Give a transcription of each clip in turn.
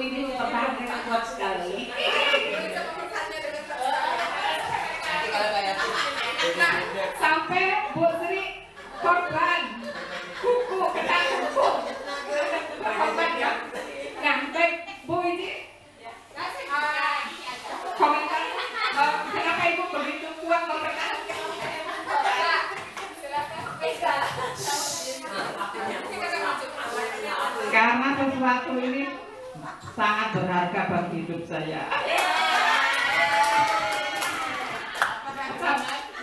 ini pertahankan kuat sekali. Nah, sampai Bu Sri korban kuku, kena kuku korban ya. Nah, baik Bu ini komentar kenapa Ibu begitu kuat mempertahankan? Karena sesuatu ini sangat berharga bagi hidup saya.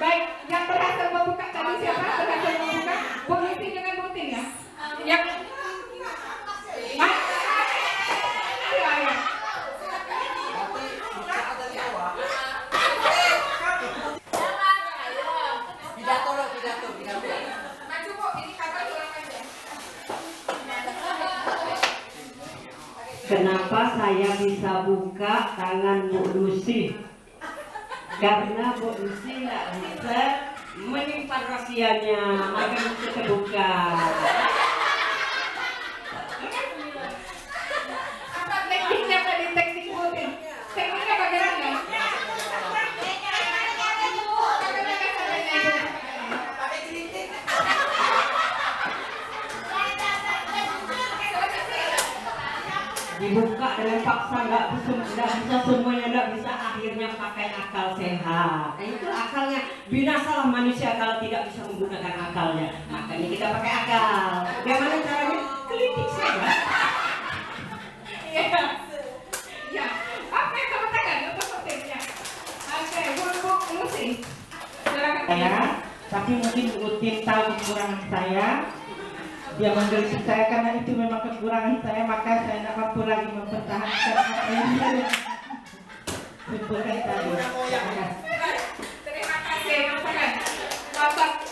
Baik, yang berhasil membuka tadi siapa? Berhasil membuka Bu Lucy dengan Bu Tin ya? Yang Kenapa saya bisa buka tangan Bu Lucy? Karena Bu Lucy nggak bisa menyimpan rahasianya, maka bisa terbuka. apa tekniknya tadi, teknik Bu Tin? Tekniknya bagaimana? Dibuka dengan paksa nggak bisa semuanya, nggak bisa, akhirnya pakai akal sehat. Nah, itu akalnya. Binasalah manusia kalau tidak bisa menggunakan akalnya. Makanya kita pakai akal. Bagaimana caranya? Kelitik saja. Iya. Ya. Apa yang kamu tangan untuk tekniknya? Oke, Bu Lucy. Silakan. Saya, tapi mungkin Bu Tin tahu kekurangan saya. Dia mengkritik saya karena itu memang kekurangan saya, maka saya tidak mampu lagi mempertahankan apa yang saya sebutkan tadi. Terima kasih, Bapak.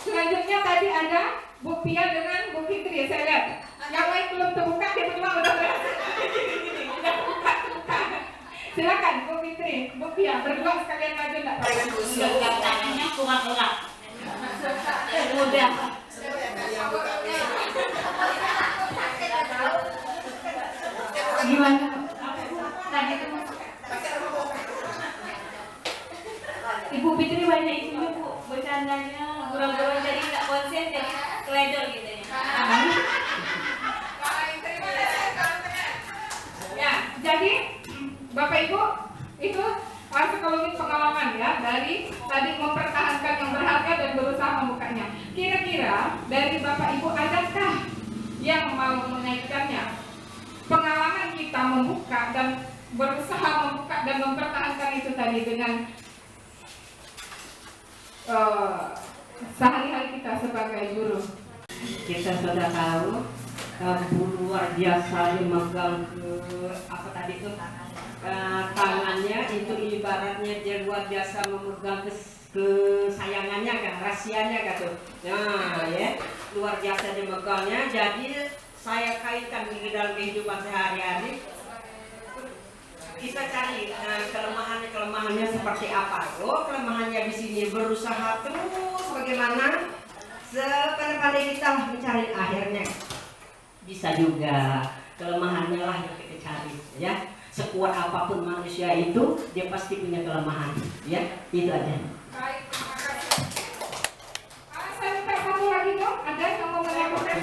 Selanjutnya tadi ada Bu Pia dengan Bu Fitri, saya lihat. Yang lain belum terbuka, dia berdua udah berhasil. Udah terbuka. Silakan Bu Fitri, Bu Pia, berdua sekalian maju enggak? Tangannya kuat-kuat. Mudah. Gimana? Tadi itu Ibu Fitri banyak isinya Bu, bercandanya, gurau-gurau jadi nggak konsen, jadi keledor gitu ya. Ya, jadi Bapak Ibu itu psikologi pengalaman ya, dari tadi mempertahankan yang berharga dan berusaha membukanya. Kira-kira dari Bapak Ibu adakah yang mau menaikkannya? Pengalaman kita membuka dan berusaha membuka dan mempertahankan itu tadi dengan sehari-hari kita sebagai guru. Kita sudah tahu luar biasa yang memegang ke apa tadi itu tangannya, itu ibaratnya dia luar biasa memegang kesayangannya kan, rahasianya kan tuh. Nah ya, luar biasa dia megangnya. Jadi saya kaitkan di dalam kehidupan sehari-hari. Kita cari kelemahannya seperti apa. Oh, kelemahannya di sini berusaha terus bagaimana sepandai-pandai kita mencari, akhirnya bisa juga kelemahannya lah yang kita cari ya. Sekuat apapun manusia itu, dia pasti punya kelemahan ya. Itu aja. Baik, terima kasih. Saya minta satu lagi dong, ada yang mau melakukan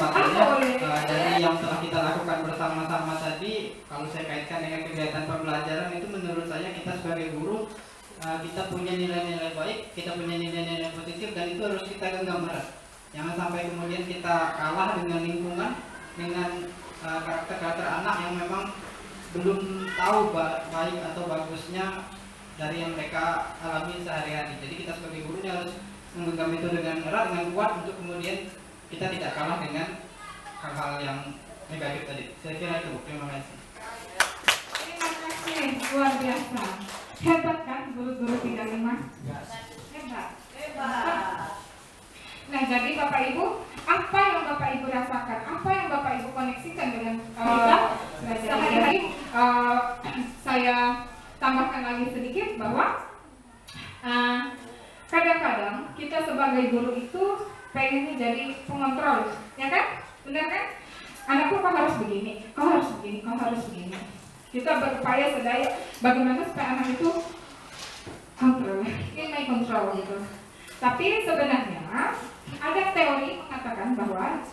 dari yang telah kita lakukan bersama-sama tadi, kalau saya kaitkan dengan kegiatan pembelajaran itu, menurut saya kita sebagai guru kita punya nilai-nilai baik, kita punya nilai-nilai positif, dan itu harus kita genggam erat. Jangan sampai kemudian kita kalah dengan lingkungan, dengan karakter-karakter anak yang memang belum tahu baik atau bagusnya dari yang mereka alami sehari-hari. Jadi kita sebagai guru harus menggenggam itu dengan erat, dengan kuat, untuk kemudian kita tidak kalah dengan hal-hal yang negatif tadi. Saya kira itu. Terima kasih. Terima kasih, luar biasa. Hebat kan guru-guru 35? Hebat. Nah, jadi Bapak Ibu, apa yang Bapak Ibu rasakan? Apa yang Bapak Ibu koneksikan dengan sehari-hari? Saya tambahkan lagi sedikit bahwa kadang-kadang kita sebagai guru itu pengen jadi pengontrol, ya kan? Benar kan? Anakku kau harus begini, kau harus begini, kau harus begini. Kita berupaya sedaya bagaimana supaya anak itu kontrol, in control gitu. Tapi sebenarnya ada teori mengatakan bahwa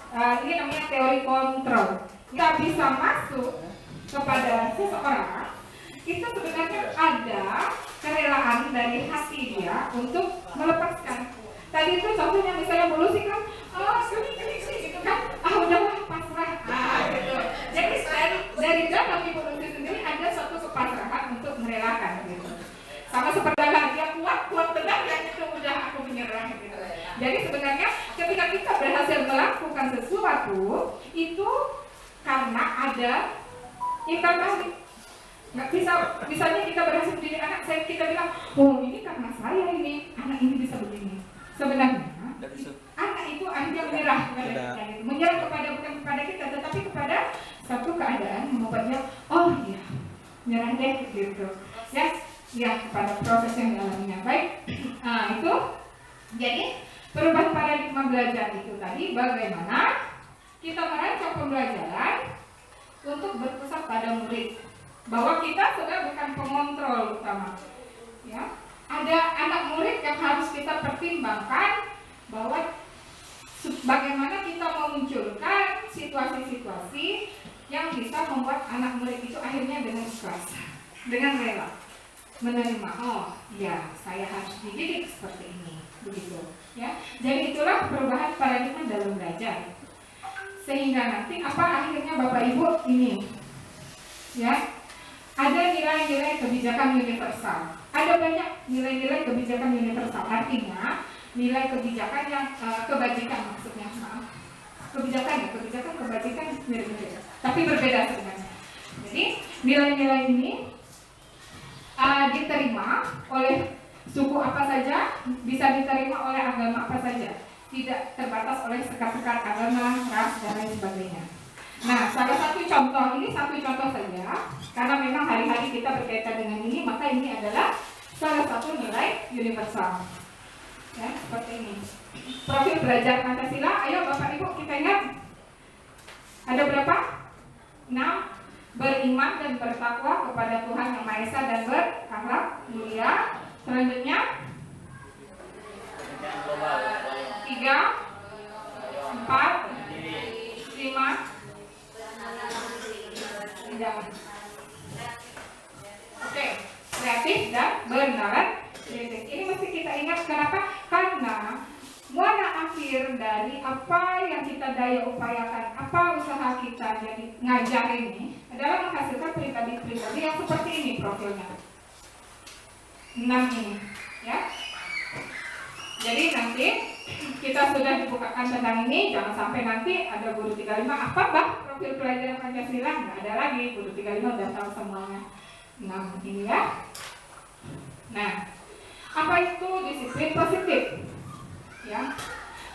ini namanya teori kontrol. Nggak bisa masuk kepada seseorang, itu sebenarnya ada kerelaan dari hati dia untuk melepaskan. Tadi itu contohnya misalnya sih kan, sini gitu kan, udahlah pasrah, gitu. Jadi dari dalam ibu Lucy sendiri ada suatu kepasrahan untuk merelakan gitu. Sama seperti dia kuat tegar dan itu udah aku menyerah gitu. Jadi sebenarnya ketika kita berhasil melakukan sesuatu itu karena ada ikat balik. Nggak bisa, misalnya kita berhasil mendidik anak, kita bilang, oh ini karena saya ini, anak ini bisa begini. Sebenarnya anak itu akhirnya menyerah kepada kita, gitu. Menyerah bukan kepada kita, tetapi kepada satu keadaan yang membuatnya, oh iya, menyerah deh gitu. Ya kepada proses yang dialaminya. Baik, nah itu jadi perubahan paradigma belajar itu tadi bagaimana kita merancang pembelajaran untuk berpusat pada murid, bahwa kita sudah bukan pengontrol utama, ya. Ada anak murid yang harus kita pertimbangkan bahwa bagaimana kita memunculkan situasi-situasi yang bisa membuat anak murid itu akhirnya dengan ikhlas, dengan rela menerima, oh ya saya harus dididik seperti ini, begitu, ya. Jadi itulah perubahan paradigma dalam belajar, sehingga nanti apa akhirnya Bapak Ibu ini, ya, ada nilai-nilai kebijakan universal. Ada banyak nilai-nilai kebijakan universal, artinya nilai kebijakan yang kebajikan maksudnya, maaf. Kebijakan kebajikan mirip-mirip, tapi berbeda sebenarnya. Jadi nilai-nilai ini diterima oleh suku apa saja, bisa diterima oleh agama apa saja, tidak terbatas oleh sekat-sekat agama, ras, dan lain sebagainya. Nah, salah satu contoh, ini satu contoh saja, karena memang hari-hari kita berkaitan dengan ini, maka ini adalah salah satu nilai universal. Ya, seperti ini. Profil belajar Pancasila, ayo Bapak Ibu kita ingat. Ada berapa? 6. Beriman dan bertakwa kepada Tuhan Yang Maha Esa dan berakhlak mulia. Selanjutnya 3, 4, 5. Oke, kreatif dan bernalar. Ini mesti kita ingat, kenapa? Karena muara akhir dari apa yang kita daya upayakan, apa usaha kita jadi ngajar ini adalah menghasilkan pribadi-pribadi yang seperti ini profilnya. 6 ini, ya. Jadi nanti kita sudah dibukakan tentang ini, jangan sampai nanti ada guru 35, apa bah profil pelajaran Pancasila? Nggak ada lagi, guru 35 udah tahu semuanya. 6 ini ya. Nah, apa itu disiplin positif? Ya,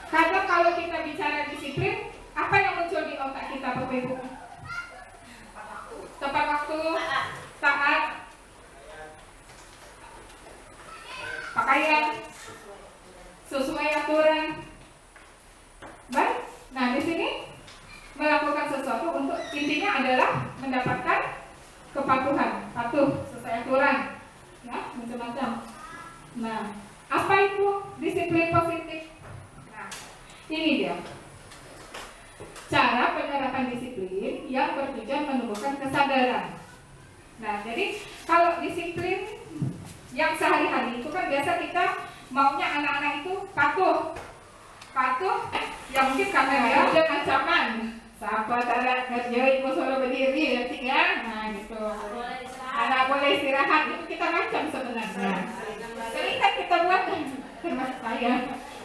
karena kalau kita bicara disiplin, apa yang muncul di otak kita Bapak Ibu? Tepat waktu, taat, pakaian, sesuai aturan. Baik, nah di sini melakukan sesuatu untuk intinya adalah mendapatkan kepatuhan, patuh sesuai aturan, ya macam-macam. Nah, apa itu disiplin positif? Nah, ini dia cara penerapan disiplin yang bertujuan menumbuhkan kesadaran. Nah, jadi kalau disiplin yang sehari-hari itu kan biasa kita maunya anak-anak itu patuh, yang mungkin karena dia udah ancaman, siapa tak kerja ibu suruh berdiri nanti kan, nah gitu. Anak boleh istirahat itu kita macam sebenarnya. Sering kan kita buat termasuk saya,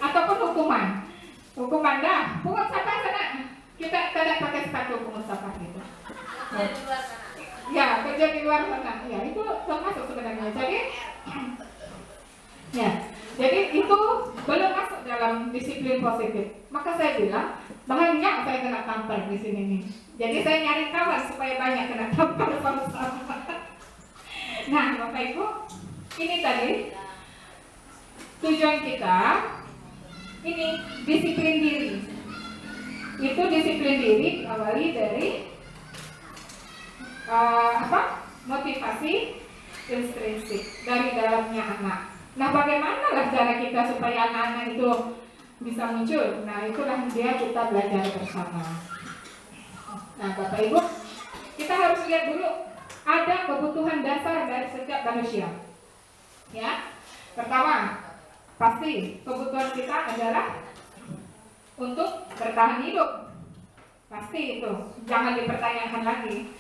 ataupun hukuman dah, pungut sampah sana, kita tidak pakai sepatu pungut sampah gitu. Ya, kerja di luar sana, ya itu termasuk sebenarnya. Jadi itu belum masuk dalam disiplin positif. Maka saya bilang banyak saya kena tampar di sini nih. Jadi saya nyari kawan supaya banyak kena tampar sama-sama. Nah, Bapak Ibu, ini tadi tujuan kita ini disiplin diri. Itu disiplin diri diawali dari motivasi intrinsik dari dalamnya anak. Nah, bagaimana cara kita supaya anak-anak itu bisa muncul? Nah, itulah dia kita belajar bersama. Nah, Bapak Ibu, kita harus lihat dulu ada kebutuhan dasar dari setiap manusia. Ya, pertama, pasti kebutuhan kita adalah untuk bertahan hidup. Pasti itu, jangan dipertanyakan lagi.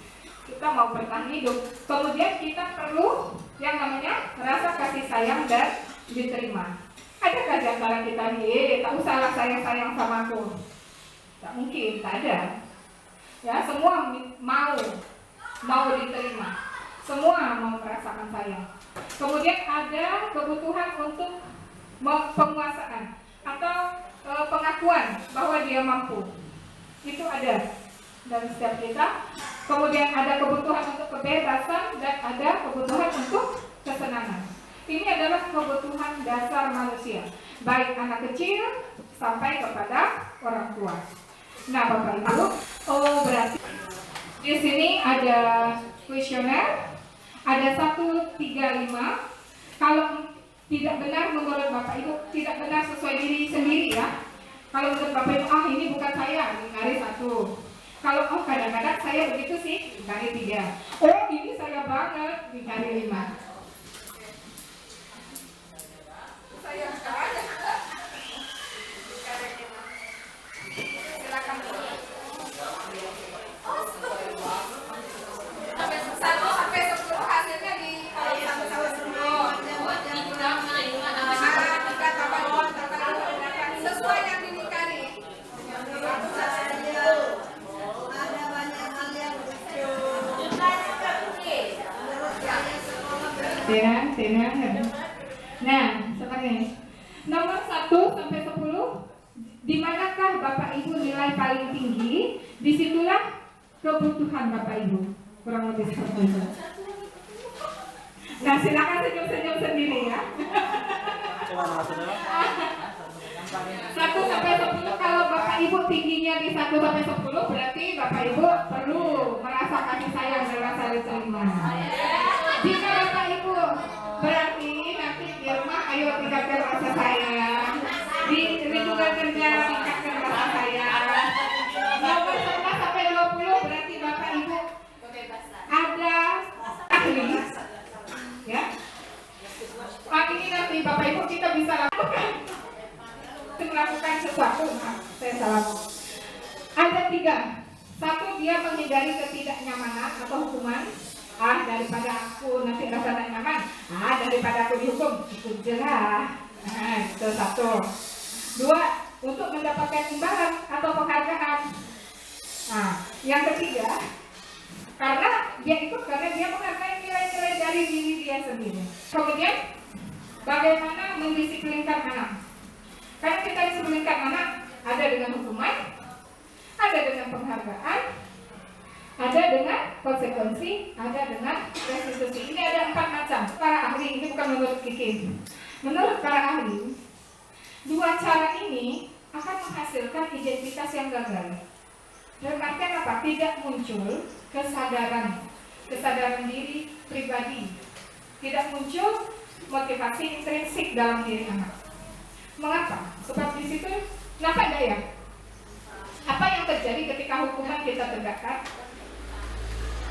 Kita mau bertahan hidup. Kemudian kita perlu yang namanya rasa kasih sayang dan diterima. Adakah di antara kita nih, tak usahlah sayang-sayang sama aku? Tak mungkin, tak ada. Ya, semua mau diterima. Semua mau merasakan sayang. Kemudian ada kebutuhan untuk penguasaan atau pengakuan bahwa dia mampu. Itu ada dari setiap kita. Kemudian ada kebutuhan untuk kebebasan dan ada kebutuhan untuk kesenangan. Ini adalah kebutuhan dasar manusia, baik anak kecil sampai kepada orang tua. Nah, Bapak Ibu, berarti di sini ada kuesioner, ada 135. Kalau tidak benar menurut Bapak Ibu, tidak benar sesuai diri sendiri ya. Kalau menurut Bapak Ibu, ini bukan saya, dikari 1. Kalau kadang-kadang saya begitu sih, dikari 3. Ini saya banget, dikari 5. Saya sekali. Silakan. 1 sampai 10 hasilnya di sama-sama semua. Sesuai yang dinikahi. Tenang. Nah, seperti ini. Nomor 1 sampai 10, di manakah Bapak Ibu nilai paling tinggi? Disitulah kebutuhan Bapak Ibu. Kurang lebih seperti itu. Nah, silakan senyum-senyum sendiri ya. 1 sampai 10, kalau Bapak Ibu tingginya di 1 sampai 10, berarti Bapak Ibu perlu merasa kasih sayang dan rasa diterima. Jika Bapak Ibu berarti nanti di rumah ayo tingkatkan rasa sayang, di lingkungan kerja tingkatkan rasa sayang. Nomor 11 sampai 20 berarti Bapak Ibu ada ahli, ya. Ini nanti Bapak Ibu kita bisa melakukan sesuatu. Saya salah. Ada 3. 1, dia menghindari ketidaknyamanan atau hukuman. Daripada aku nanti rasa tak nyaman, daripada aku dihukum, ikut jelah. Itu 1. 2, untuk mendapatkan imbalan atau penghargaan. Yang ketiga, karena dia ikut karena dia menghargai nilai-nilai dari diri dia sendiri. Kemudian, bagaimana mendisiplinkan anak? Karena kita disiplinkan anak ada dengan hukuman, ada dengan penghargaan, ada dengan konsekuensi, ada dengan restitusi. Ini ada 4 macam. Para ahli, ini bukan menurut Kiki. Menurut para ahli, 2 cara ini akan menghasilkan identitas yang gagal. Dalam artian apa? Tidak muncul kesadaran diri pribadi. Tidak muncul motivasi intrinsik dalam diri anak. Mengapa? Sebab di situ, kenapa enggak ya? Apa yang terjadi ketika hukuman kita tegakkan?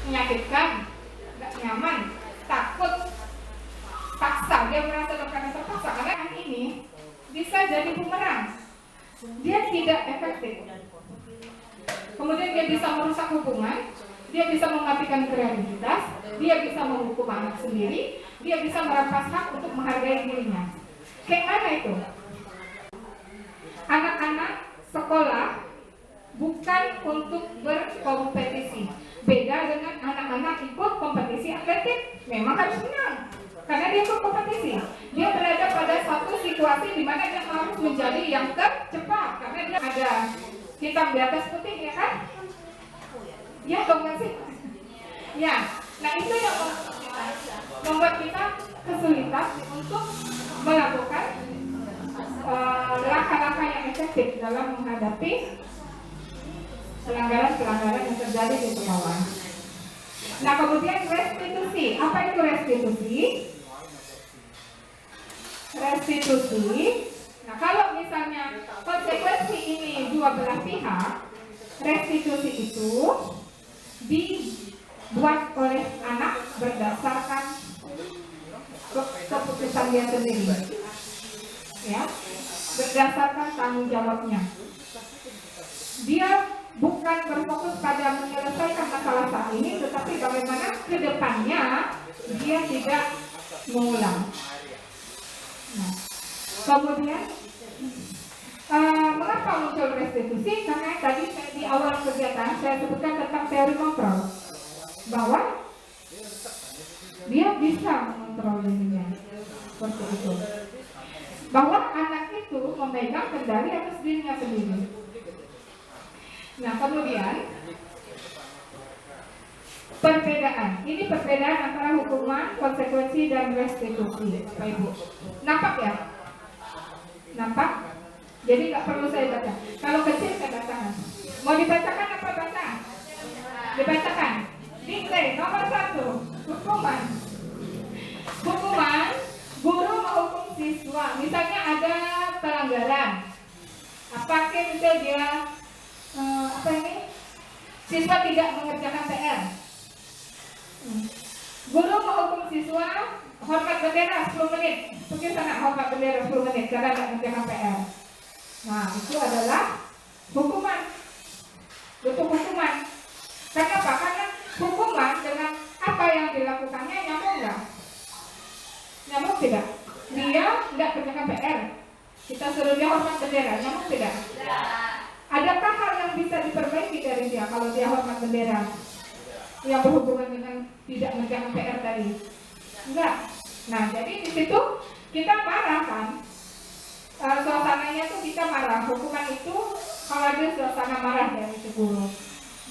Menyakitkan, nggak nyaman, takut, paksa, dia merasa terkadang terpaksa. Karena ini bisa jadi bumerang, dia tidak efektif. Kemudian dia bisa merusak hubungan, dia bisa mematikan kreativitas, dia bisa menghukum anak sendiri, dia bisa merampas hak untuk menghargai dirinya. Kayak mana itu? Anak-anak sekolah bukan untuk berkompetisi. Beda dengan anak-anak ikut kompetisi atletik, memang harus menang karena dia ikut kompetisi. Dia berada pada satu situasi di mana dia harus menjadi yang tercepat karena dia ada hitam di atas putih, ya kan? Ya, dong nggak sih? Ya, nah itu yang membuat kita kesulitan untuk melakukan langkah-langkah yang efektif dalam menghadapi pelanggaran-pelanggaran yang terjadi di sekolah. Nah, kemudian restitusi. Apa itu restitusi? Restitusi. Nah, kalau misalnya konsekuensi ini dua belah pihak, restitusi itu dibuat oleh anak berdasarkan keputusan dia sendiri, ya, berdasarkan tanggung jawabnya. Dia bukan berfokus pada menyelesaikan masalah saat ini, tetapi bagaimana ke depannya dia tidak mengulang. Nah, kemudian mengapa muncul restitusi? Karena tadi di awal kegiatan saya sebutkan tentang teori kontrol, bahwa dia bisa mengontrol dirinya seperti itu, bahwa anak itu memegang kendali atas dirinya sendiri. Nah, kemudian perbedaan, ini perbedaan antara hukuman, konsekuensi, dan restitusi, Bapak Ibu. Nampak ya? Nampak? Jadi nggak perlu saya baca. Kalau kecil saya bacakan. Mau dibacakan apa baca? Dibacakan. Dikte nomor 1, hukuman. Hukuman, guru menghukum siswa. Misalnya ada pelanggaran. Apakah misal dia siswa tidak mengerjakan PR. Guru menghukum siswa hormat bendera 10 menit. Pergi sana hormat bendera 10 menit karena tidak mengerjakan PR. Nah, itu adalah hukuman. Bentuk hukuman. Kenapa? Karena hukuman dengan apa yang dilakukannya nyambung nggak? Nyambung tidak? Dia tidak kerjakan PR. Kita suruh dia hormat bendera, nyambung tidak? Adakah hal yang bisa diperbaiki dari dia kalau dia hormat bendera yang berhubungan dengan tidak mengerjakan PR tadi? Enggak. Nah, jadi di situ kita marah kan? Suasananya tuh kita marah. Hukuman itu kalau ada suasana marah dari si guru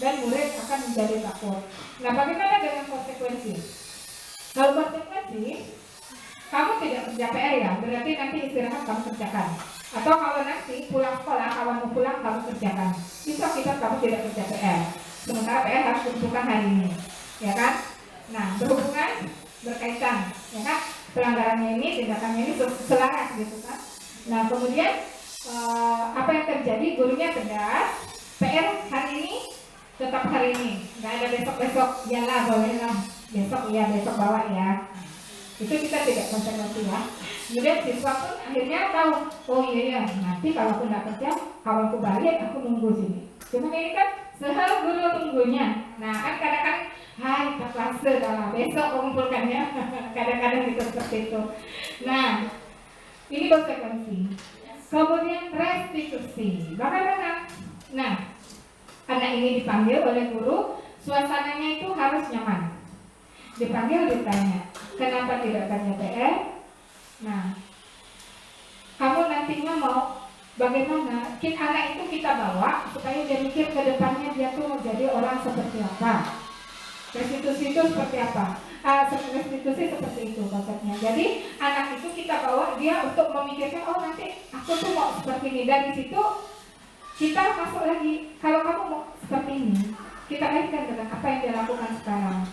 dan murid akan menjadi takut. Nah, bagaimana dengan konsekuensi? Kalau konsekuensi, kamu tidak kerja PR ya, berarti nanti istirahat kamu kerjakan. Atau kalau nanti pulang sekolah, kamu pulang kamu kerjakan. Itu akibat kamu tidak kerja PR. Sementara PR harus dilakukan hari ini, ya kan? Nah, berhubungan, berkaitan, ya kan? Pelanggarannya ini, tindakannya ini selaras gitu kan? Nah, kemudian apa yang terjadi? Gurunya tegas, PR hari ini tetap hari ini, nggak ada besok-besok. Iyalah, bolehlah besok, ya besok bawa ya. Itu kita tidak konsekuensi ya. Kemudian siswa pun akhirnya tahu, oh iya ya, nanti kalau aku nggak kerja, kalau aku balik aku nunggu sini. Cuma ini kan sehal guru tunggunya. Nah, kan kadang-kadang, hai Pak Klase, besok kumpulkannya. Kadang-kadang gitu seperti itu. Nah, ini konsekuensi. Kemudian restitusi. Bagaimana? Nah, anak ini dipanggil oleh guru, suasananya itu harus nyaman. Dipanggil ditanya, kenapa tidak kerja PR? Nah, kamu nantinya mau bagaimana? Anak itu kita bawa supaya dia mikir ke depannya dia tuh menjadi orang seperti apa. Restitusi itu seperti apa? Restitusi seperti itu konsepnya. Jadi anak itu kita bawa dia untuk memikirkan, oh nanti aku tuh mau seperti ini. Dari situ kita masuk lagi. Kalau kamu mau seperti ini, kita kaitkan dengan apa yang dia lakukan sekarang.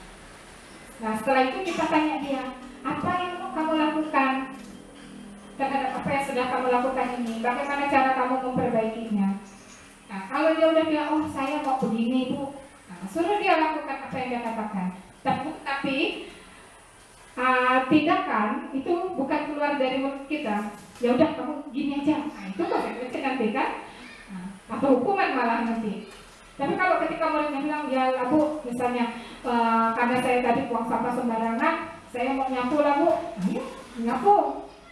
Nah, setelah itu kita tanya dia, apa yang mau kamu lakukan terhadap apa yang sudah kamu lakukan ini? Bagaimana cara kamu memperbaikinya? Nah, kalau dia udah bilang, oh saya mau begini Bu, nah, suruh dia lakukan apa yang dia katakan. Tapi tindakan itu bukan keluar dari mulut kita. Ya udah kamu gini aja. Nah, itu konsekuensi nanti kan? Nah, atau hukuman malah nanti. Tapi kalau ketika muridnya bilang, ya Bu, misalnya karena saya tadi buang sampah sembarangan, saya mau nyapu lah Bu, ayo nyapu.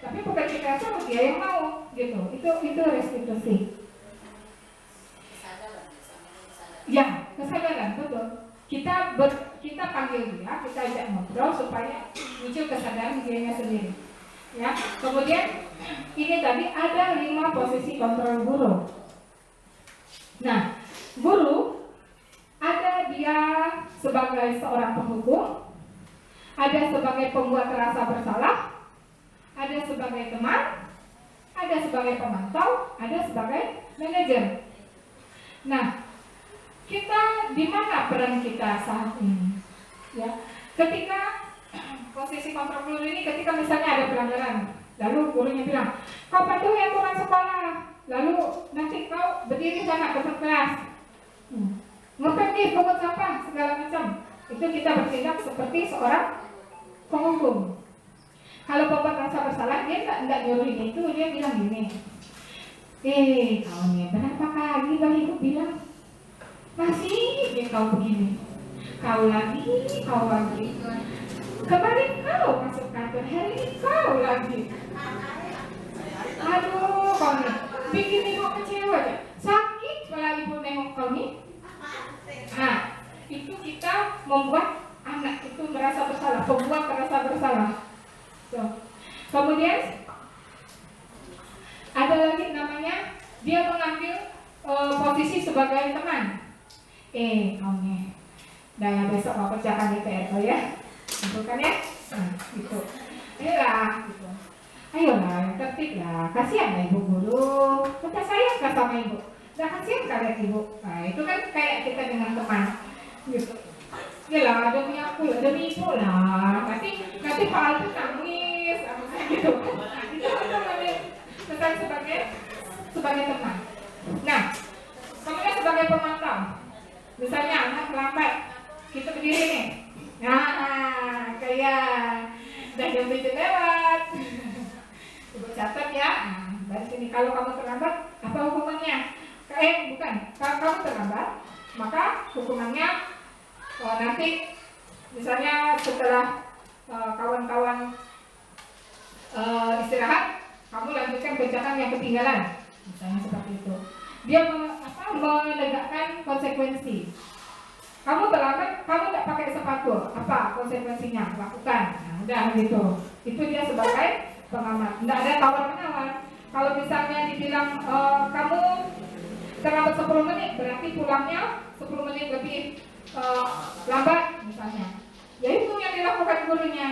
Tapi bukan kita suruh, dia yang mau, gitu. Itu restitusi. Ya, kesadaran, betul. Kita panggil dia, kita ajak ngobrol supaya muncul kesadaran dianya sendiri. Ya, kemudian ini tadi ada 5 posisi kontrol guru. Nah, guru ada dia sebagai seorang penghukum, ada sebagai pembuat rasa bersalah, ada sebagai teman, ada sebagai pemantau, ada sebagai manajer. Nah, kita di mana peran kita saat ini? Ya, ketika posisi kontrol guru ini, ketika misalnya ada pelanggaran, lalu gurunya bilang, kau patuhi aturan sekolah, lalu nanti kau berdiri sana ke kelas, ngepergi pungut sampah segala macam, itu kita bertindak seperti seorang penghukum. Kalau bapak merasa bersalah, dia enggak nyuruh itu, dia bilang gini, kau nih berapa kali bang ibu bilang masih kau begini, kau lagi, kemarin kau masuk kantor, hari ini kau lagi, aduh kau nih bikin ibu kecewa aja, sakit kalau ibu nengok kau nih. Nah, itu kita membuat anak itu merasa bersalah, pembuat merasa bersalah. So, kemudian ada lagi namanya dia mengambil posisi sebagai teman. Kau nih, dah besok mau kerjakan DPR ya, gitu kan ya? Nah, gitu. Ayolah, gitu. Ayolah, tertib lah. Kasihan lah ibu guru. Kita sayang kan sama ibu. Dah kasihan kalian ibu. Nah, itu kan kayak kita dengan teman, gitu. Yalah, demi aku, demi ibu lah. Nanti Pak Altu nangis, gitu. Nah, itu namanya tentang sebagai teman. Nah, kemudian sebagai pemantau. Misalnya anak terlambat, kita berdiri nih. Nah, kayak udah jam 7 lewat. Ibu catat ya. Nah, dari sini kalau kamu terlambat, apa hukumannya? Bukan. Kalau kamu terlambat, maka hukumannya nanti misalnya setelah kawan-kawan istirahat, kamu lanjutkan kerjaan yang ketinggalan, misalnya seperti itu. Dia menegakkan konsekuensi. Kamu terlambat, kamu tidak pakai sepatu, apa konsekuensinya? Lakukan. Nah, udah gitu. Itu dia sebagai pengamat. Tidak ada tawar-menawar. Kalau misalnya dibilang kamu terlambat 10 menit, berarti pulangnya 10 menit lebih lambat misalnya. Ya itu yang dilakukan gurunya.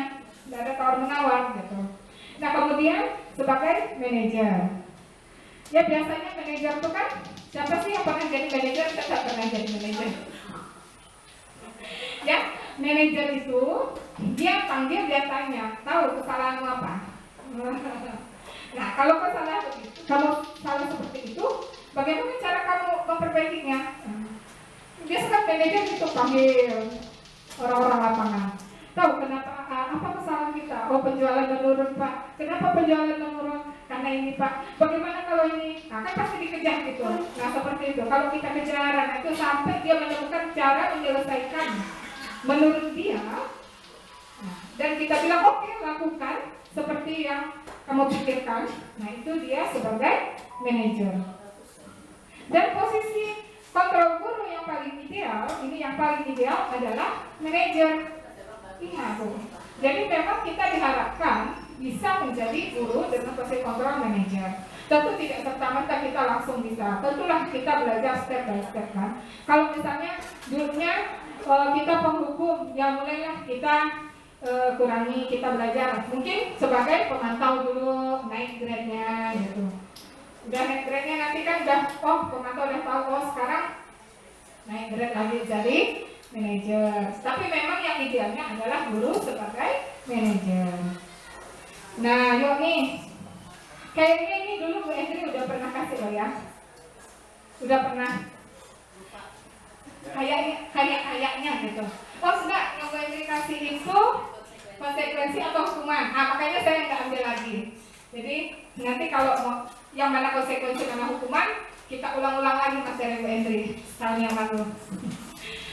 Tidak ada tawar-menawar gitu. Nah, kemudian sebagai manajer. Ya biasanya manajer itu kan, siapa sih yang pernah jadi manajer? Saya tidak pernah jadi manajer. Ya, manajer itu dia panggil, dia tanya, tahu kesalahanmu apa? Nah, kalau salah seperti itu, bagaimana cara kamu memperbaikinya? Biasanya manajer itu panggil orang-orang lapangan. Tahu kenapa? Apa kesalahan kita? Oh, penjualan menurun Pak. Kenapa penjualan menurun? Karena ini Pak. Bagaimana kalau ini? Nah, kan pasti dikejar gitu. Nah, seperti itu. Kalau kita kejaran itu sampai dia menemukan cara menyelesaikan menurut dia. Nah, dan kita bilang oke, lakukan seperti yang kamu pikirkan. Nah, itu dia sebagai manajer. Dan posisi kontrol guru yang paling ideal, ini yang paling ideal adalah manajer. Iya, Bu. Jadi memang kita diharapkan bisa menjadi guru dengan posisi kontrol manajer. Tentu tidak serta-merta kita langsung bisa. Tentulah kita belajar step by step kan. Kalau misalnya dulunya kita penghukum, ya mulailah kita kurangi, kita belajar. Mungkin sebagai pemantau dulu, naik grade-nya gitu. Udah naik grade-nya nanti kan udah, pemantau udah tahu, sekarang naik grade lagi jadi manajer. Tapi memang yang idealnya adalah guru sebagai manajer. Nah, yuk nih. Kayaknya ini dulu Bu Endri udah pernah kasih loh ya. Udah pernah. Kayaknya gitu. Oh, enggak, yang Bu Endri kasih itu konsekuensi atau hukuman. Makanya saya nggak ambil lagi. Jadi nanti kalau mau yang mana konsekuensi mana hukuman, kita ulang-ulang lagi materi Bu Endri. Tahun yang lalu.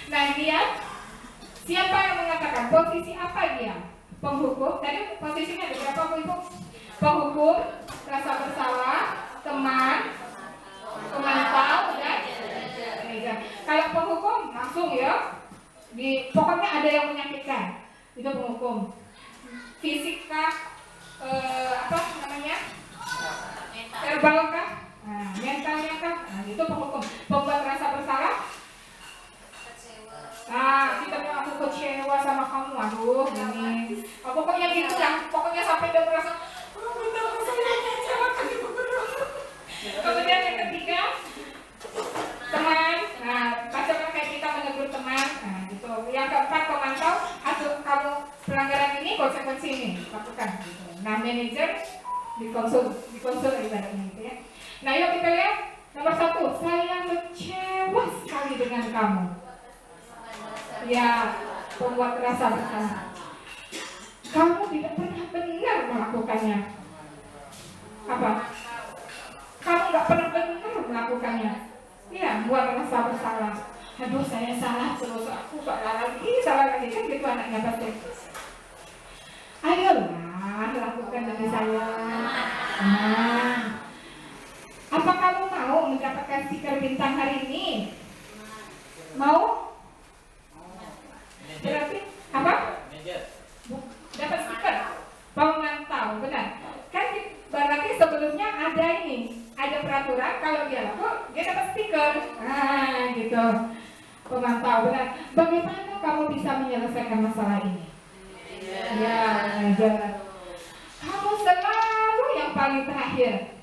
Nah, dia siapa yang mengatakan posisi apa dia? Penghukum. Tadi posisinya ada berapa Bu Ibu? Penghukum, rasa bersalah, teman, pemantau, dan manajer. Kalau penghukum langsung ya, pokoknya ada yang menyakitkan, itu penghukum. Fisik kah, apa namanya, verbal kah, mentalnya kah, itu penghukum. Pembuat rasa bersalah. Kita bilang aku kecewa sama kamu, aduh ini. Pokoknya gitu ya, pokoknya sampai dia merasa, benar saya kecewakan ibu guru. Kemudian yang ketiga, teman, pacaran kayak gitu. Yang keempat, pemantau, atau kamu pelanggaran ini, konsekuensi ini lakukan gitu. Nah, manajer dikonsul ibaratnya gitu ya. Nah, yuk kita lihat nomor 1, saya kecewa sekali dengan kamu. Ya, pembuat rasa bersalah. Kamu tidak pernah benar melakukannya. Apa? Kamu nggak pernah benar melakukannya. Iya, buat rasa bersalah. Aduh, saya salah terus, aku salah lagi kan gitu anaknya pasti. Ayolah, lakukan demi saya. Nah, apa kamu mau mendapatkan stiker bintang hari ini? Mau? Berarti apa? Dapat stiker pemantau, benar? Kan berarti sebelumnya ada peraturan kalau dia laku dia dapat stiker. Nah, gitu. Pemantau, benar. Bagaimana kamu bisa menyelesaikan masalah ini? Ya, manajer. Kamu selalu yang paling terakhir.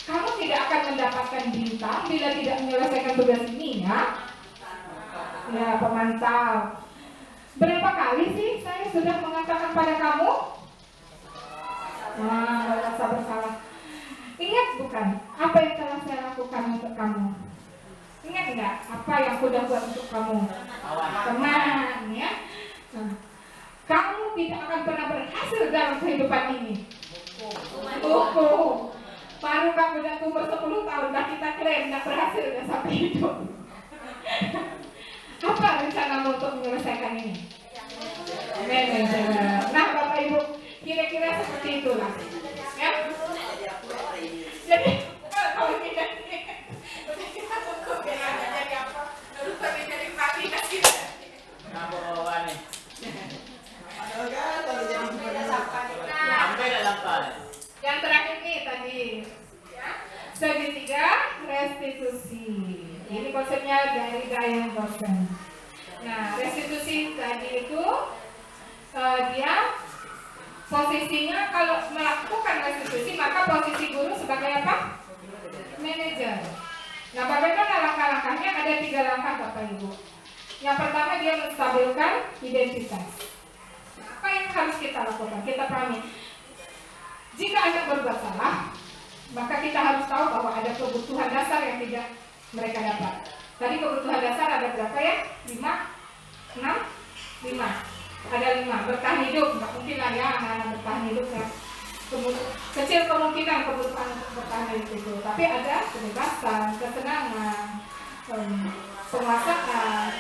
Kamu tidak akan mendapatkan bintang bila tidak menyelesaikan tugas ini, ya. Ya, pemantau. Berapa kali sih saya sudah mengatakan pada kamu? Nah, merasa bersalah. Ingat bukan apa yang telah saya lakukan untuk kamu? Ingat enggak apa yang sudah buat untuk kamu? Teman, ya. Nah, kamu tidak akan pernah berhasil dalam kehidupan ini. Baru kamu udah umur 10 tahun, dah kita klaim tidak berhasil udah sampai hidup. Apa rencanamu untuk menyelesaikan ini? Manajer. Nah, Bapak Ibu, kira-kira seperti itulah. Ya. Jadi, kalau tidak kita cukup ya, jadi apa? Lalu kami jadi mati kasih. Kenapa bawa nih? Yang terakhir nih tadi, ya. Segitiga restitusi. Ini konsepnya dari Brian Boston. Nah, restitusi tadi itu dia posisinya kalau melakukan restitusi maka posisi guru sebagai apa? Manajer. Nah, bagaimana langkah-langkahnya? Ada 3 langkah Bapak Ibu. Yang pertama dia menstabilkan identitas. Nah, apa yang harus kita lakukan? Kita pahami. Jika anak berbuat salah, maka kita harus tahu bahwa ada kebutuhan dasar yang tidak mereka dapat. Tadi kebutuhan dasar ada berapa ya? 5, 6, 5. Ada 5. Bertahan hidup, nggak mungkin lah ya anak-anak bertahan hidup ya. Kecil kemungkinan kebutuhan untuk bertahan hidup itu. Tapi ada kebebasan, kesenangan, penguasaan,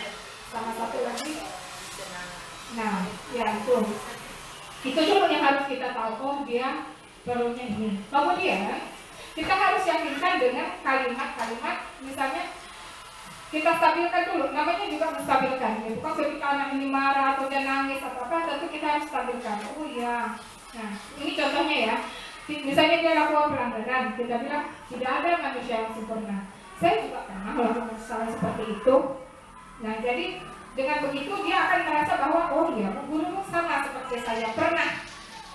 sama satu lagi. Nah, ya itu. Itu dulu yang harus kita tahu. Oh, dia perlunya ini. Kemudian kita harus yakinkan dengan kalimat-kalimat, misalnya kita stabilkan dulu, namanya juga menstabilkan. Ya, bukan ketika anak ini marah atau dia nangis atau apa, tentu kita harus stabilkan. Oh iya, nah ini contohnya ya. Misalnya dia lakukan pelanggaran, kita bilang tidak ada manusia yang sempurna. Saya juga pernah melakukan kesalahan seperti itu. Nah jadi dengan begitu dia akan merasa bahwa oh iya, gurumu sama seperti saya, pernah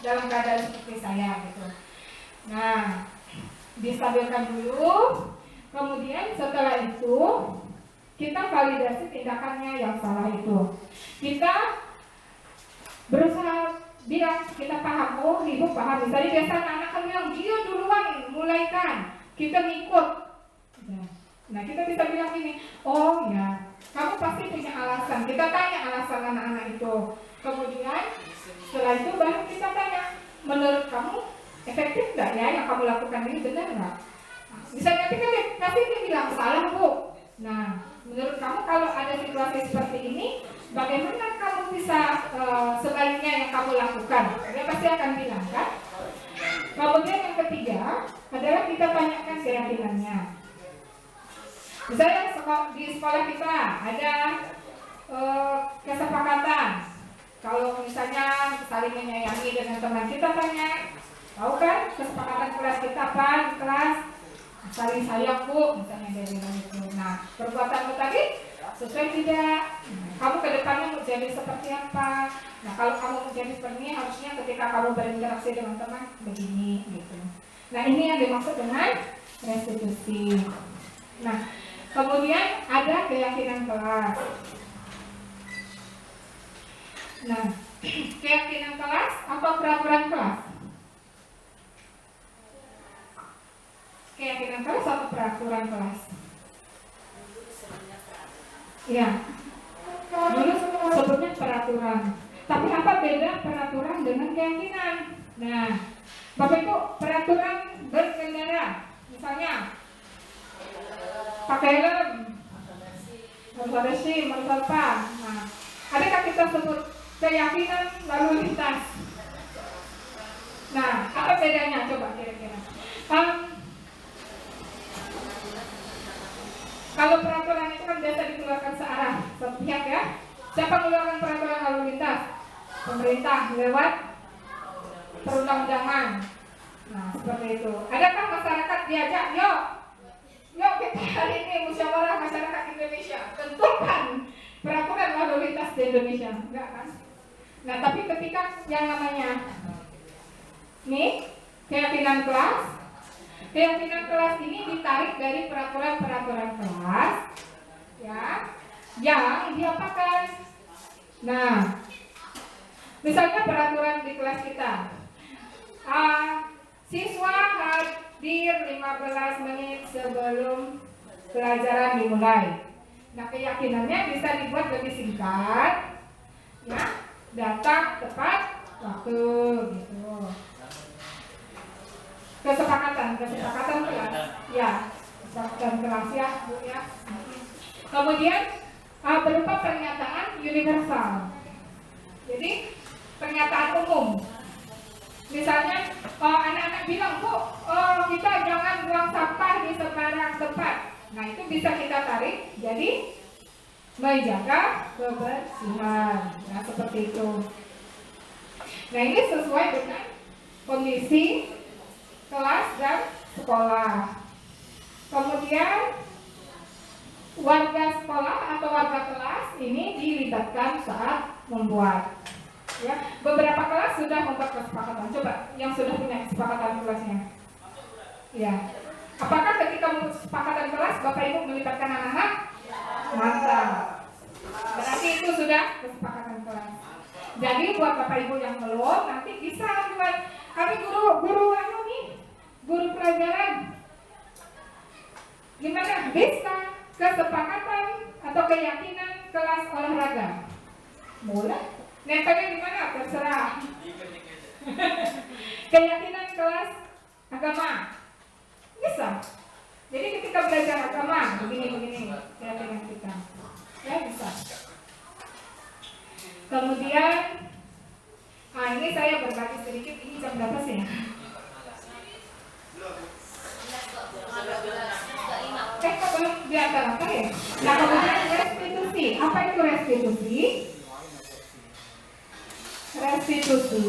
dalam keadaan seperti saya gitu. Nah, distabilkan dulu. Kemudian setelah itu kita validasi tindakannya yang salah itu. Kita berusaha bilang, kita paham, oh ibu paham. Misalnya biasa anak kan bilang, dia duluan mulaikan, kita ngikut. Nah kita bisa bilang ini, oh ya, kamu pasti punya alasan. Kita tanya alasan anak-anak itu. Kemudian setelah itu baru kita tanya, menurut kamu efektif nggak ya yang kamu lakukan ini, benar nggak? Misalnya kita kasih dia bilang salah bu. Nah, menurut kamu kalau ada situasi seperti ini, bagaimana kamu bisa sebaiknya yang kamu lakukan? Dia pasti akan bilang kan. Kemudian yang ketiga adalah kita tanyakan keyakinannya. Misalnya di sekolah kita ada kesepakatan. Kalau misalnya saling menyayangi dengan teman, kita tanya, tahu kan kesepakatan kelas kita apa di kelas? Saling sayang bu, misalnya dari itu. Nah, perbuatanmu tadi sesuai tidak? Kamu ke depannya mau jadi seperti apa? Nah, kalau kamu mau jadi seperti ini, harusnya ketika kamu berinteraksi dengan teman begini, gitu. Nah, ini yang dimaksud dengan restitusi. Nah, Kemudian ada keyakinan kelas. Nah, keyakinan kelas atau peraturan kelas? Keyakinan kelas atau peraturan kelas? Ya, dulu sebutnya peraturan. Tapi apa beda peraturan dengan keyakinan? Nah, Bapak Ibu, peraturan berkendara, misalnya pakai helm, harus ada SIM, harus apa? Nah, adakah kita sebut keyakinan lalu lintas? Nah, apa bedanya? Coba kira-kira. Kalau peraturan itu kan biasa dikeluarkan searah, satu pihak ya. Siapa mengeluarkan peraturan lalu lintas? Pemerintah lewat perundang-undangan. Nah, seperti itu. Adakah masyarakat diajak, yuk kita hari ini musyawarah masyarakat Indonesia, tentukan peraturan lalu lintas di Indonesia? Enggak kan? Nah, tapi ketika yang namanya nih keyakinan kelas ini ditarik dari peraturan-peraturan kelas ya, yang diapakan? Nah, misalnya peraturan di kelas kita, siswa hadir 15 menit sebelum pelajaran dimulai. Nah, keyakinannya bisa dibuat lebih singkat ya, datang tepat waktu gitu. Kesepakatan kelas ya, kesepakatan kelas ya Bu ya. Kemudian berupa pernyataan universal, jadi pernyataan umum. Misalnya anak-anak bilang, Bu, kita jangan buang sampah di sembarang tempat. Nah, itu bisa kita tarik jadi menjaga kebersihan. Nah, seperti itu. Nah, ini sesuai dengan kondisi kelas dan sekolah. Kemudian warga sekolah atau warga kelas ini dilibatkan saat membuat. Ya, beberapa kelas sudah membuat kesepakatan. Coba yang sudah punya kesepakatan kelasnya. Ya. Apakah ketika membuat kesepakatan kelas Bapak Ibu melibatkan anak-anak? Mantap. Berarti itu sudah kesepakatan kelas. Jadi buat Bapak Ibu yang belum, nanti bisa buat kami guru pelajaran. Gimana? Bisa kesepakatan atau keyakinan kelas olahraga. Boleh. Nempelnya di mana? Terserah. Keyakinan kelas agama. Bisa. Jadi ketika belajar agama begini keyakinan kita. Ya bisa. Kemudian ini saya berbagi sedikit, ini jam berapa sih ya? Kok belum di antara apa ya? Nah, kemudian restitusi. Apa itu restitusi? Restitusi.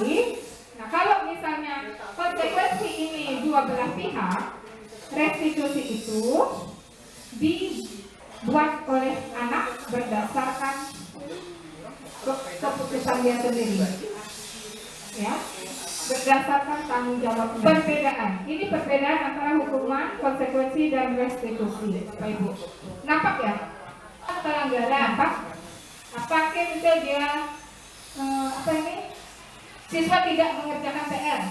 Nah, kalau misalnya konsekuensi ini dua belah pihak, restitusi itu dibuat oleh anak berdasarkan keputusan dia sendiri, ya, berdasarkan tanggung jawab. Perbedaan, ini perbedaan antara hukuman, konsekuensi dan restitusi, Bapak Ibu. Nampak ya? Pelanggaran, apakah misalnya dia siswa tidak mengerjakan PR.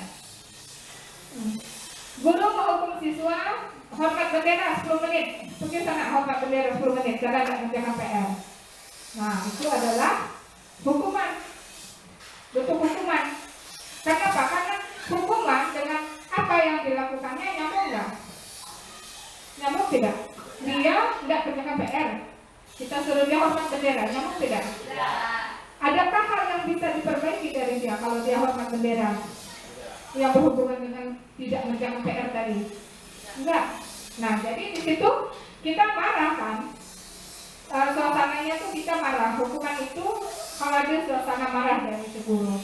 Guru menghukum siswa hormat bendera 10 menit. Pergi sana hormat bendera 10 menit karena tidak mengerjakan PR. Nah, itu adalah hukuman. Bentuk hukuman. Karena apa? Karena hukuman dengan apa yang dilakukannya nyambung enggak? Nyambung tidak? Dia tidak kerjakan PR. Kita suruh dia hormat bendera, nyambung tidak? Adakah hal yang bisa diperbaiki dari dia kalau dia hormat bendera yang berhubungan dengan tidak mengerjakan PR tadi? Enggak. Nah, jadi di situ kita marah kan? Suasananya tuh kita marah. Hukuman itu kalau ada suasana marah dari si guru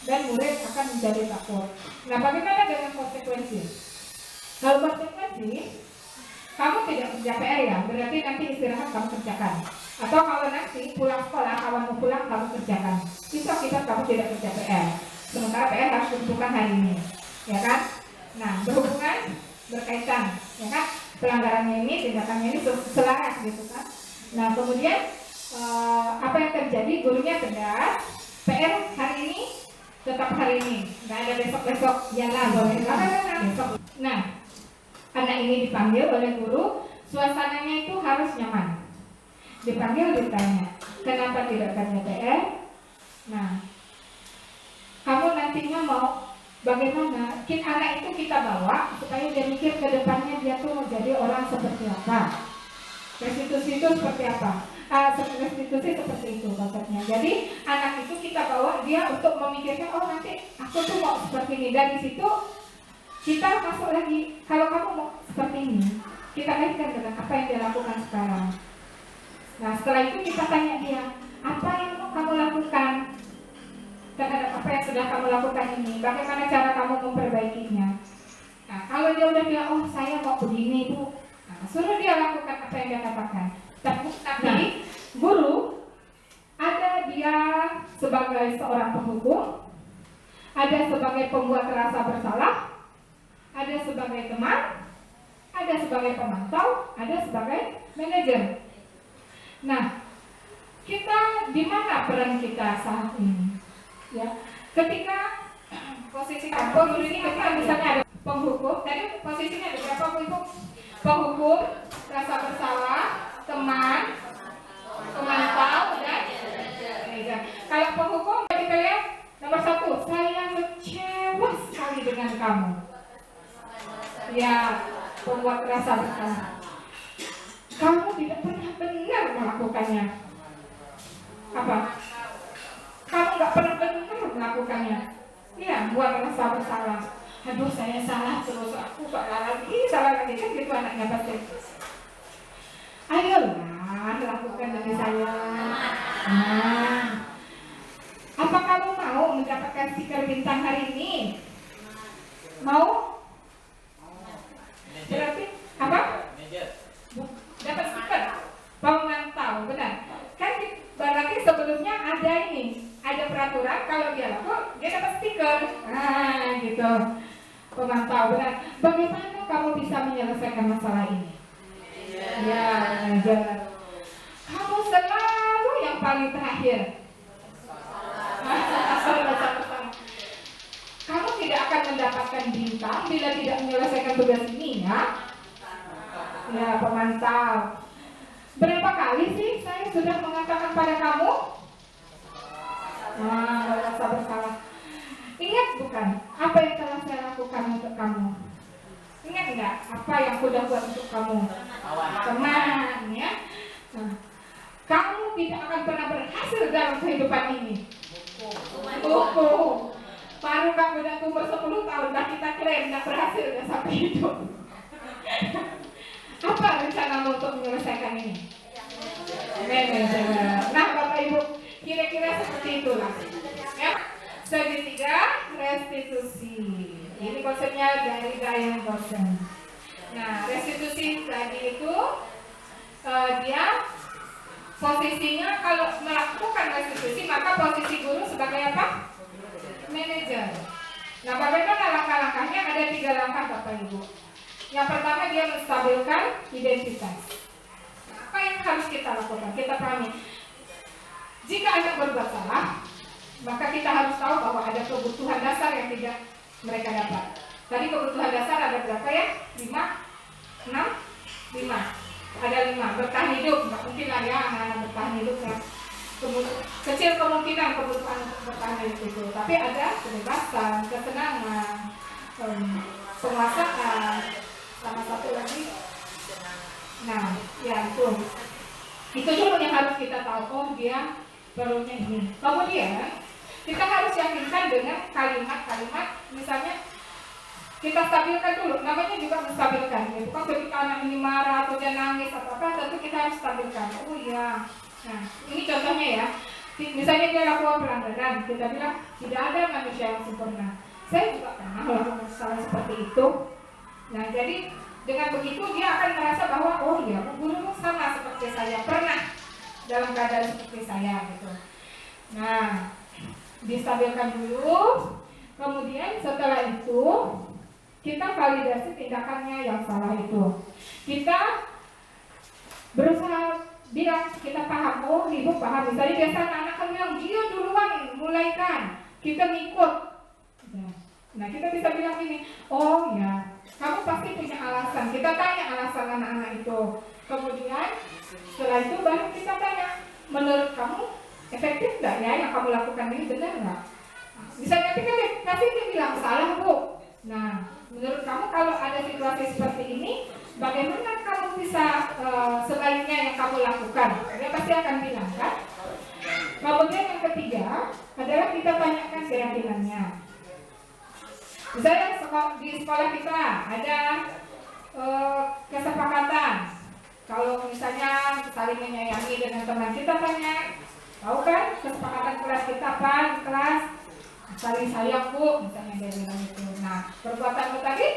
dan murid akan menjadi takut. Nah, bagaimana dengan konsekuensi? Kalau konsekuensi, kamu tidak kerja PR ya, berarti nanti istirahat kamu kerjakan. Atau kalau nanti pulang sekolah, kamu mau pulang kamu kerjakan. Itu akibat kamu tidak kerja PR. Sementara PR harus ditentukan hari ini, ya kan? Nah, berhubungan, berkaitan, ya kan? pelanggarannya ini, tindakannya ini selaras gitu kan. Nah kemudian apa yang terjadi, gurunya tegas, PR hari ini tetap hari ini, nggak ada besok-besok, ya lah boleh besok. Nah anak ini dipanggil oleh guru, suasananya itu harus nyaman. Dipanggil, ditanya, kenapa tidak kerja PR? Nah, kamu nantinya mau bagaimana? Anak itu kita bawa supaya dia mikir ke depannya dia tuh mau jadi orang seperti apa. Restitusi itu seperti apa? Restitusi seperti itu maksudnya. Jadi anak itu kita bawa dia untuk memikirkan, oh nanti aku tuh mau seperti ini. Dari situ kita masuk lagi, kalau kamu mau seperti ini, kita kaitkan dengan apa yang dia lakukan sekarang. Nah setelah itu kita tanya dia, apa yang mau kamu lakukan terhadap apa yang sudah kamu lakukan ini? Bagaimana cara kamu memperbaikinya? Nah kalau dia udah bilang, oh saya mau begini Bu, nah, suruh dia lakukan apa yang dia katakan. Tapi guru ada dia sebagai seorang penghukum, ada sebagai pembuat rasa bersalah, ada sebagai teman, ada sebagai pemantau, ada sebagai manajer. Nah, kita di mana peran kita saat ini? Ya, ketika posisi guru ini ketika misalnya ada penghukum, tadi posisinya ada berapa Bu? Penghukum, rasa bersalah, teman, pemantau, dan manajer. Kalau penghukum kita lihat nomor 1, saya kecewa sekali dengan kamu. Ya, pembuat rasa bersalah. Kamu tidak pernah benar melakukannya. Apa? Kamu nggak pernah benar melakukannya. Iya, buat rasa bersalah. Aduh, saya salah terus, aku salah lagi kan gitu anaknya pasti. Ayolah, lakukan demi saya. Nah, apa kamu mau mendapatkan stiker bintang hari ini? Mau? Berarti apa? Dapat stiker pemantau, benar kan? Berarti sebelumnya ada ini, ada peraturan kalau dia laku dia dapat stiker. Nah gitu, pemantau, benar. Bagaimana kamu bisa menyelesaikan masalah ini? Ya, manajer. Kamu selalu yang paling terakhir. Kamu tidak akan mendapatkan bintang bila tidak menyelesaikan tugas ini, ya. Ya, pemantau. Berapa kali sih saya sudah mengatakan pada kamu? Nah, rasa bersalah. Ingat bukan apa yang telah saya lakukan untuk kamu? Ingat enggak apa yang sudah buat untuk kamu? Teman, ya. Nah, kamu tidak akan pernah berhasil dalam kehidupan ini. Buku. Baru kamu udah umur 10 tahun, dah kita klaim tidak berhasil udah sampai hidup. Apa rencanamu untuk menyelesaikan ini? Manajer. Nah, Bapak Ibu, kira-kira seperti itulah. Ya. Segitiga restitusi. Ini konsepnya dari Brian Dawson. Nah, restitusi tadi itu dia posisinya kalau melakukan restitusi maka posisi guru sebagai apa? Manajer. Nah, bagaimana langkah-langkahnya? Ada 3 langkah Bapak Ibu. Yang pertama dia menstabilkan identitas. Nah, apa yang harus kita lakukan? Kita pahami. Jika anak berbuat salah, maka kita harus tahu bahwa ada kebutuhan dasar yang tidak mereka dapat. Tadi kebutuhan dasar ada berapa ya? 5, 6, 5. Ada 5. Bertahan hidup, nggak mungkin lah ya anak-anak bertahan hidup ya. Kecil kemungkinan kebutuhan bertahan hidup itu. Tapi ada kebebasan, kesenangan, penguasaan, sama satu lagi. Nah, ya itu dulu yang harus kita tahu. Oh dia perlunya ini. Kemudian kita harus yakinkan dengan kalimat-kalimat, misalnya kita stabilkan dulu. Namanya juga menstabilkan. Ya, bukan ketika anak ini marah atau dia nangis atau apa, tentu kita harus stabilkan. Oh iya. Nah, ini contohnya ya. Misalnya dia lakukan pelanggaran, kita bilang tidak ada manusia yang sempurna. Saya juga pernah melakukan kesalahan seperti itu. Nah, jadi dengan begitu dia akan merasa bahwa oh iya, guru sama seperti saya, pernah dalam keadaan seperti saya gitu. Nah, distabilkan dulu. Kemudian setelah itu kita validasi tindakannya yang salah itu. Kita berusaha bilang kita paham, oh ibu paham. Misalnya biasa anak-anak kan bilang dia duluan mulaikan, kita ngikut. Nah kita bisa bilang ini, oh ya kamu pasti punya alasan. Kita tanya alasan anak-anak itu. Kemudian setelah itu baru kita tanya, menurut kamu efektif nggak ya yang kamu lakukan ini, benar nggak? Misalnya kita kasih dia bilang salah bu. Nah menurut kamu kalau ada situasi seperti ini, bagaimana kamu bisa sebaiknya yang kamu lakukan? Dia pasti akan bilang kan. Kemudian yang ketiga adalah kita tanyakan keyakinannya. Misalnya di sekolah kita ada kesepakatan, kalau misalnya saling menyayangi dengan teman, kita tanya, tahu kan kesepakatan kelas kita apa di kelas? Saling sayang bu, misalnya dia bilang itu. Nah perbuatanmu tadi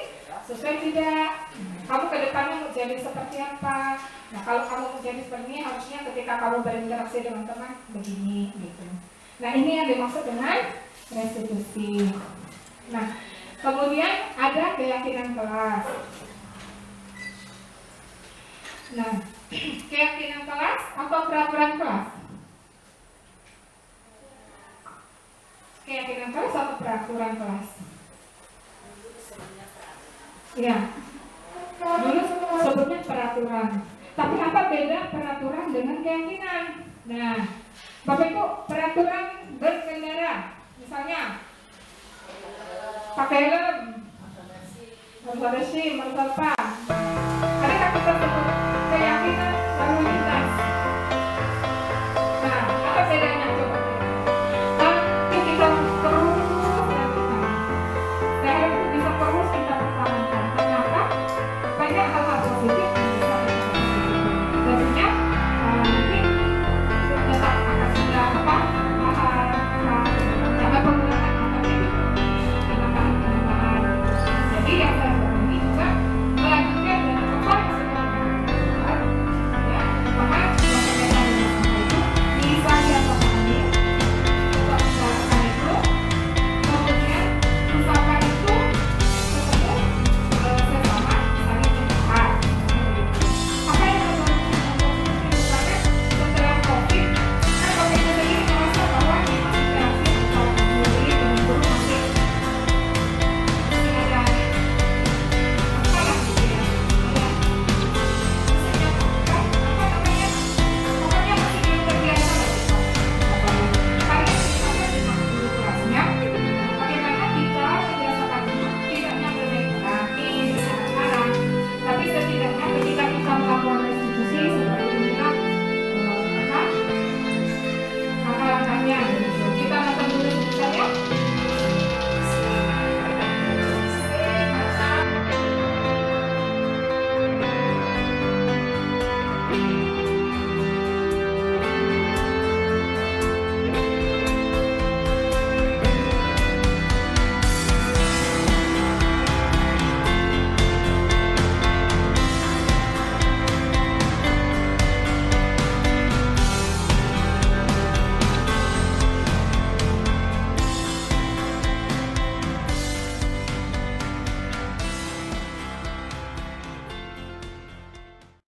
sesuai tidak? Kamu ke depannya mau jadi seperti apa? Nah kalau kamu mau jadi seperti ini, harusnya ketika kamu berinteraksi dengan teman begini gitu. Nah ini yang dimaksud dengan restitusi. Nah kemudian ada keyakinan kelas. Nah keyakinan kelas atau peraturan kelas? Keyakinan kelas atau peraturan kelas? Ya, dulu sebutnya peraturan. Tapi apa beda peraturan dengan keyakinan? Nah, Bapak Ibu, peraturan berkendara, misalnya pakai helm, berbersih, bersopan. Adakah kita sebut keyakinan